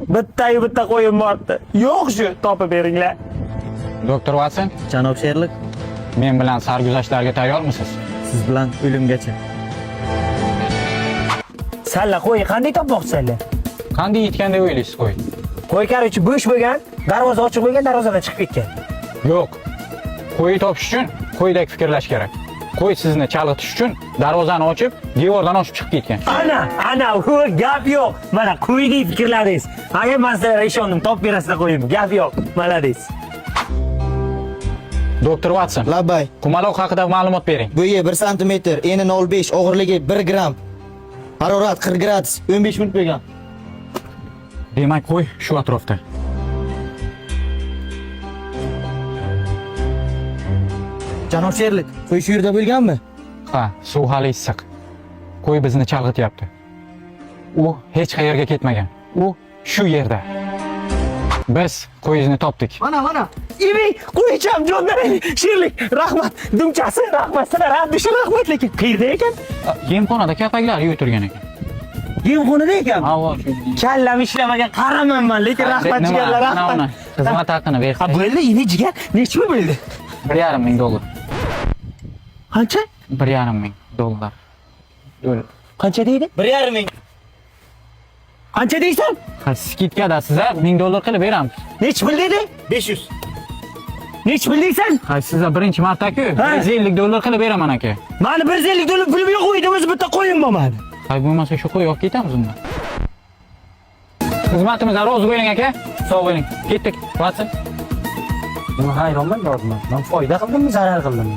Bitta qo'yim bordi. Yo'q shu, topib beringlar. Doktor Watson, Janob Sherlik, men bilan sarguzashtlarga tayyormisiz? siz bilan o'limgacha. Salla qo'y qanday topmoqchisan? Qanday yetgan deb o'ylaysiz qo'y? Qo'y karichi bo'sh bo'lgan, darvoza ochiq bo'lgan, darvozadan chiqib ketgan. Yo'q. Qo'y topish uchun qo'ydek fikrlash kerak. Qo'y sizni chalg'itish uchun darvozani ochib, devordan oshib chiqib ketgan. Ana, u gap yo'q. Mana qo'ydek fikrladingiz. Agar men sizlarga ishondim, topib berasizlar qo'yimni. Gap yo'q. Malades. Doktor Watson, Labbay. qumaloq haqida ma'lumot bering. Bo'yi 1 sm, eni 0.5, og'irligi 1 gram. Harorat 40 gradus, 15 minut bo'lgan. Demak, qo'y shu atrofda. Janob Sherlik, qo'y shu yerda bo'lganmi? Ha, suv hali issiq. Qo'y bizni chalg'ityapti. U hech qayerga ketmagan. U shu yerda. Biz qo'yingizni topdik. Mana. Imi, qo'ycham jon beraylik. Sherlik, rahmat. Dumchasi, rahmat. Sizlar abdish rahmat, lekin qayerda ekan? Yemxonada kapaklar yuvib turgan ekan. Yemxonada ekan. Havo shu. Kallam ishlamagan qaramanman, lekin rahmat jigarlar, rahmat. Xizmat haqini Ha, bersangiz. bo'ldi, ini jigar. Necha pul bo'ldi? 1,5 ming dollar. Qancha? 1,5 ming dollar. Qancha deydi? 1,5 ming. Qancha deysan? Ha, skitkada sizlar 1000 dollar qilib beramiz. Necha pul dedi? 500. Necha pul deysan? Ha, sizlar birinchi marta-ku, Ha. 150 dollar qilib beraman aka. Mani 150 dollar pulim yo'q, uyda o'zi bitta qo'yim bo'lmadi. Ha, bo'lmasa shu qo'y olib ketamiz undan. Xizmatimizdan rozi bo'ling aka. Sog' bo'ling. Ketdik. Watson. Men hayronman, men foyda qildimmi, zarar qildimmi?